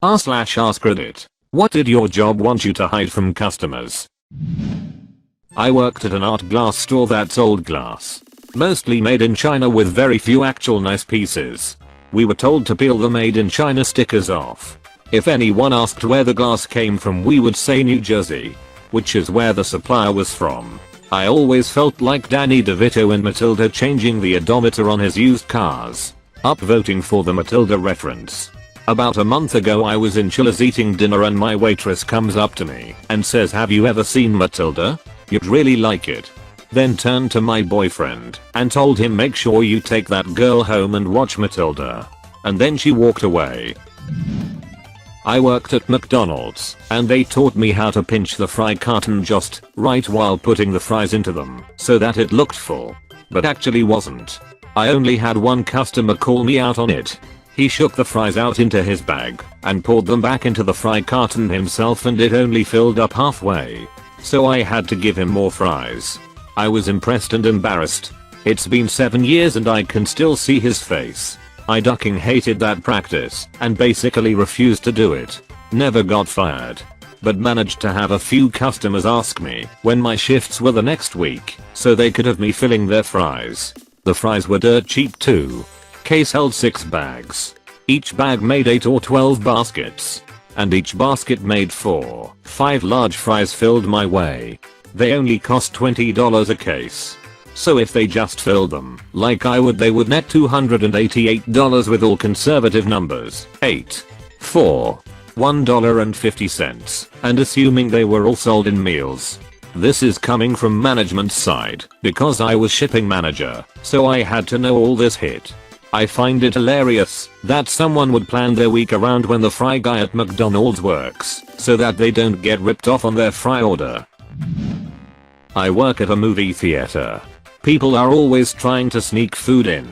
r/AskReddit. What did your job want you to hide from customers? I worked at an art glass store that sold glass. Mostly made in China with very few actual nice pieces. We were told to peel the made in China stickers off. If anyone asked where the glass came from, we would say New Jersey, which is where the supplier was from. I always felt like Danny DeVito in Matilda changing the odometer on his used cars. Upvoting for the Matilda reference. About a month ago I was in Chili's eating dinner and my waitress comes up to me and says, "Have you ever seen Matilda? You'd really like it." Then turned to my boyfriend and told him, "Make sure you take that girl home and watch Matilda." And then she walked away. I worked at McDonald's and they taught me how to pinch the fry carton just right while putting the fries into them so that it looked full, but actually wasn't. I only had one customer call me out on it. He shook the fries out into his bag and poured them back into the fry carton himself and it only filled up halfway. So I had to give him more fries. I was impressed and embarrassed. It's been 7 years and I can still see his face. I ducking hated that practice and basically refused to do it. Never got fired. But managed to have a few customers ask me when my shifts were the next week so they could have me filling their fries. The fries were dirt cheap too. Case held 6 bags. Each bag made 8 or 12 baskets. And each basket made 5 large fries filled my way. They only cost $20 a case. So if they just filled them like I would, they would net $288 with all conservative numbers. 8, 4, $1.50. And assuming they were all sold in meals. This is coming from management's side because I was shipping manager, so I had to know all this hit. I find it hilarious that someone would plan their week around when the fry guy at McDonald's works so that they don't get ripped off on their fry order. I work at a movie theater. People are always trying to sneak food in.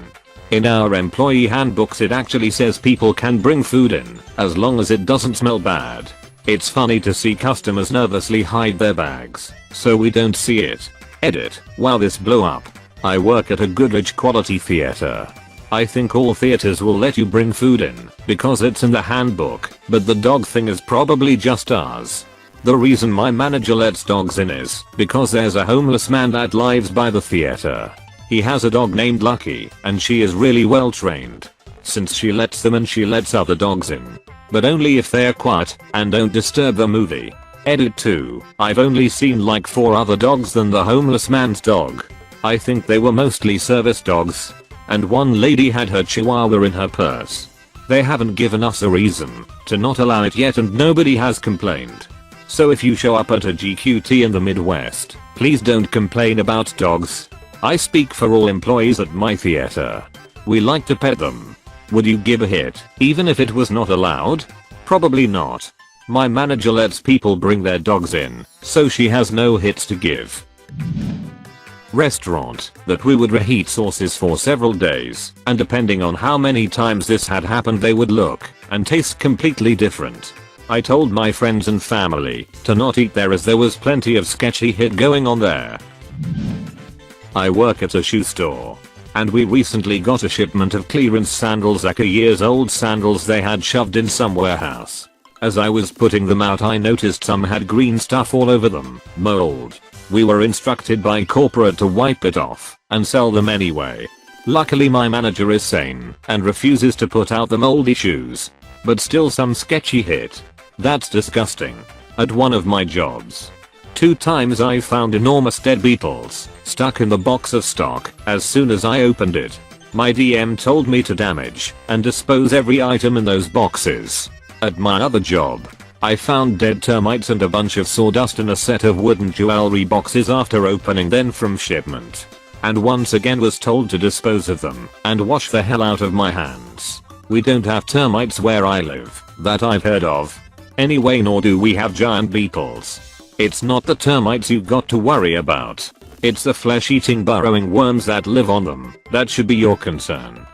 In our employee handbooks it actually says people can bring food in as long as it doesn't smell bad. It's funny to see customers nervously hide their bags so we don't see it. Edit. Wow, this blew up. I work at a Goodrich quality theater. I think all theaters will let you bring food in because it's in the handbook, but the dog thing is probably just ours. The reason my manager lets dogs in is because there's a homeless man that lives by the theater. He has a dog named Lucky and she is really well trained. Since she lets them and she lets other dogs in. But only if they're quiet and don't disturb the movie. Edit 2. I've only seen like 4 other dogs than the homeless man's dog. I think they were mostly service dogs. And one lady had her chihuahua in her purse. They haven't given us a reason to not allow it yet and nobody has complained. So if you show up at a GQT in the Midwest, please don't complain about dogs. I speak for all employees at my theater. We like to pet them. Would you give a hit even if it was not allowed? Probably not. My manager lets people bring their dogs in, so she has no hits to give. Restaurant that we would reheat sauces for several days, and depending on how many times this had happened they would look and taste completely different. I told my friends and family to not eat there as there was plenty of sketchy hit going on there. I work at a shoe store. And we recently got a shipment of clearance sandals, like a year's old sandals they had shoved in some warehouse. As I was putting them out I noticed some had green stuff all over them, mold. We were instructed by corporate to wipe it off and sell them anyway. Luckily my manager is sane and refuses to put out the moldy shoes. But still some sketchy hit. That's disgusting. At one of my jobs. 2 times I found enormous dead beetles stuck in the box of stock as soon as I opened it. My DM told me to damage and dispose every item in those boxes. At my other job, I found dead termites and a bunch of sawdust in a set of wooden jewelry boxes after opening them from shipment. And once again was told to dispose of them and wash the hell out of my hands. We don't have termites where I live, that I've heard of. Anyway, nor do we have giant beetles. It's not the termites you've got to worry about. It's the flesh-eating burrowing worms that live on them that should be your concern.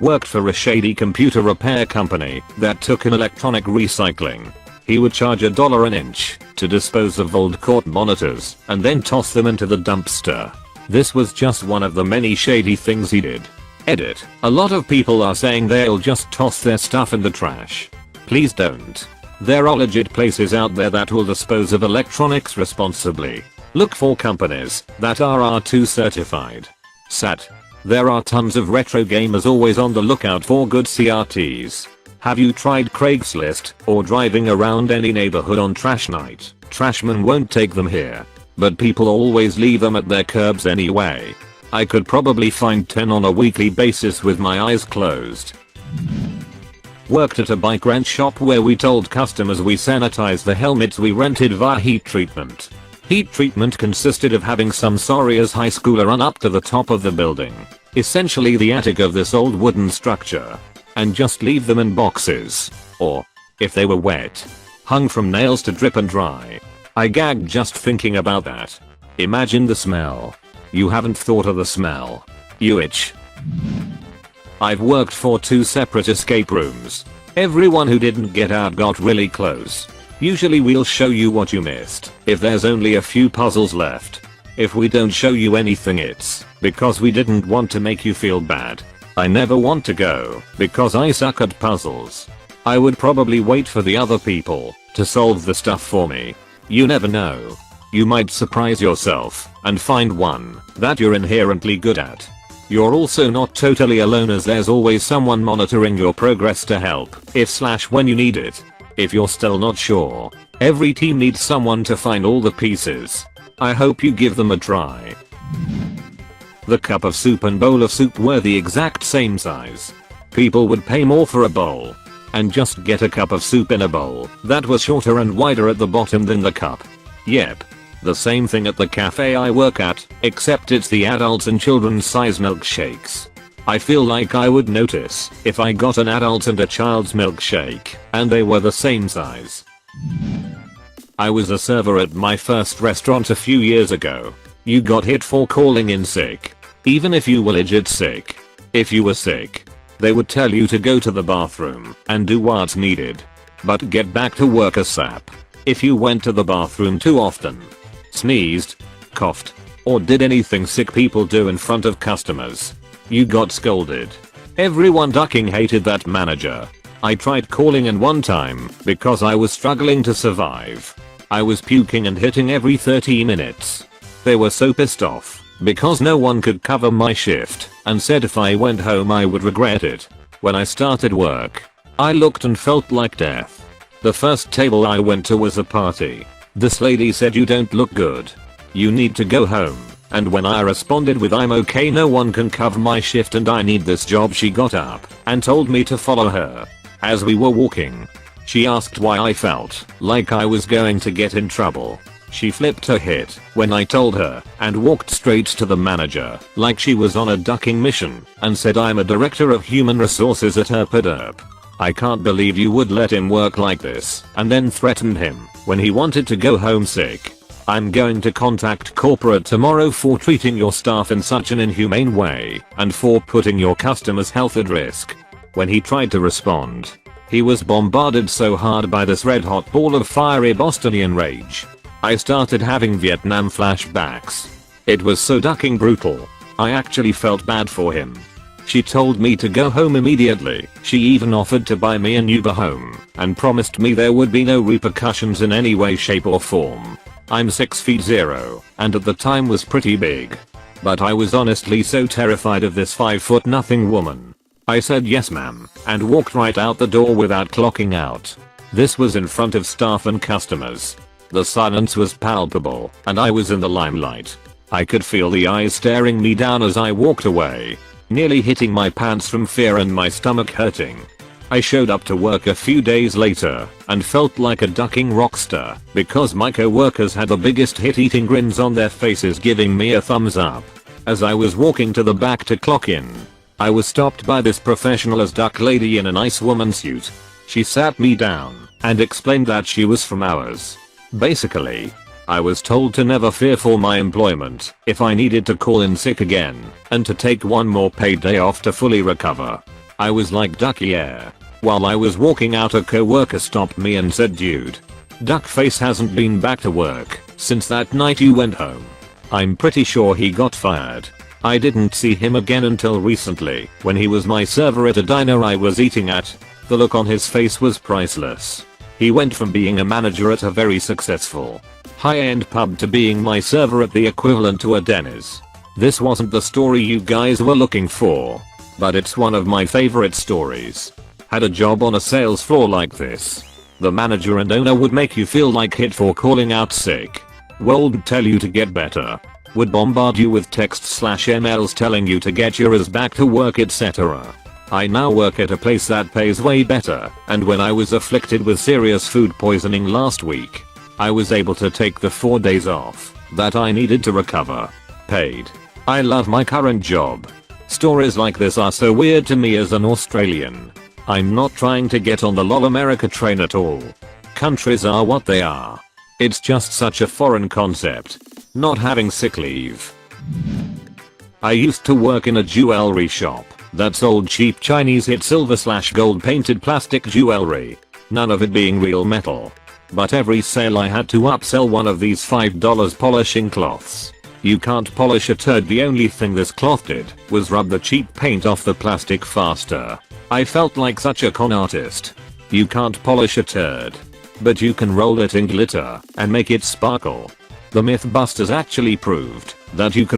Worked for a shady computer repair company that took in electronic recycling. He would charge $1 an inch to dispose of old court monitors and then toss them into the dumpster. This was just one of the many shady things he did. Edit. A lot of people are saying they'll just toss their stuff in the trash. Please don't. There are legit places out there that will dispose of electronics responsibly. Look for companies that are R2 certified. Sat. There are tons of retro gamers always on the lookout for good CRTs. Have you tried Craigslist or driving around any neighborhood on trash night? Trashmen won't take them here, but people always leave them at their curbs anyway. I could probably find 10 on a weekly basis with my eyes closed. Worked at a bike rent shop where we told customers we sanitize the helmets we rented via heat treatment. Heat treatment consisted of having some sorry as high schooler run up to the top of the building, essentially the attic of this old wooden structure, and just leave them in boxes, or, if they were wet, hung from nails to drip and dry. I gagged just thinking about that. Imagine the smell. You haven't thought of the smell. You itch. I've worked for 2 separate escape rooms. Everyone who didn't get out got really close. Usually we'll show you what you missed if there's only a few puzzles left. If we don't show you anything, it's because we didn't want to make you feel bad. I never want to go because I suck at puzzles. I would probably wait for the other people to solve the stuff for me. You never know. You might surprise yourself and find one that you're inherently good at. You're also not totally alone, as there's always someone monitoring your progress to help if/when you need it. If you're still not sure, every team needs someone to find all the pieces. I hope you give them a try. The cup of soup and bowl of soup were the exact same size. People would pay more for a bowl and just get a cup of soup in a bowl that was shorter and wider at the bottom than the cup. Yep. The same thing at the cafe I work at, except it's the adults and children's size milkshakes. I feel like I would notice if I got an adult and a child's milkshake and they were the same size. I was a server at my first restaurant a few years ago. You got hit for calling in sick. Even if you were legit sick. If you were sick, they would tell you to go to the bathroom and do what's needed. But get back to work ASAP. If you went to the bathroom too often, sneezed, coughed, or did anything sick people do in front of customers, you got scolded. Everyone ducking hated that manager. I tried calling in one time because I was struggling to survive. I was puking and hitting every 30 minutes. They were so pissed off because no one could cover my shift and said if I went home I would regret it. When I started work, I looked and felt like death. The first table I went to was a party. This lady said, "You don't look good. You need to go home." And when I responded with "I'm okay, no one can cover my shift and I need this job," she got up and told me to follow her. As we were walking, she asked why I felt like I was going to get in trouble. She flipped her hit when I told her and walked straight to the manager like she was on a ducking mission and said, "I'm a director of human resources at Herpaderp. I can't believe you would let him work like this," and then threatened him when he wanted to go home sick. "I'm going to contact corporate tomorrow for treating your staff in such an inhumane way and for putting your customers' health at risk." When he tried to respond, he was bombarded so hard by this red hot ball of fiery Bostonian rage. I started having Vietnam flashbacks. It was so ducking brutal. I actually felt bad for him. She told me to go home immediately. She even offered to buy me an Uber home and promised me there would be no repercussions in any way, shape or form. I'm 6'0" and at the time was pretty big. But I was honestly so terrified of this 5' nothing woman. I said yes ma'am and walked right out the door without clocking out. This was in front of staff and customers. The silence was palpable and I was in the limelight. I could feel the eyes staring me down as I walked away, nearly hitting my pants from fear and my stomach hurting. I showed up to work a few days later and felt like a ducking rockstar because my co-workers had the biggest hit-eating grins on their faces, giving me a thumbs up. As I was walking to the back to clock in, I was stopped by this professional as duck lady in a nice woman suit. She sat me down and explained that she was from ours. Basically, I was told to never fear for my employment if I needed to call in sick again and to take one more paid day off to fully recover. I was like, "Ducky air." While I was walking out, a co-worker stopped me and said, "Dude, Duckface hasn't been back to work since that night you went home. I'm pretty sure he got fired." I didn't see him again until recently when he was my server at a diner I was eating at. The look on his face was priceless. He went from being a manager at a very successful, high-end pub to being my server at the equivalent to a Denny's. This wasn't the story you guys were looking for, but it's one of my favorite stories. Had a job on a sales floor like this. The manager and owner would make you feel like hit for calling out sick. Would tell you to get better. Would bombard you with texts/emails telling you to get your ass back to work, etc. I now work at a place that pays way better, and when I was afflicted with serious food poisoning last week, I was able to take the 4 days off that I needed to recover. Paid. I love my current job. Stories like this are so weird to me as an Australian. I'm not trying to get on the lol America train at all. Countries are what they are. It's just such a foreign concept. Not having sick leave. I used to work in a jewelry shop that sold cheap Chinese hit silver/gold painted plastic jewelry. None of it being real metal. But every sale I had to upsell one of these $5 polishing cloths. You can't polish a turd. The only thing this cloth did was rub the cheap paint off the plastic faster. I felt like such a con artist. You can't polish a turd, but you can roll it in glitter and make it sparkle. The Mythbusters actually proved that you can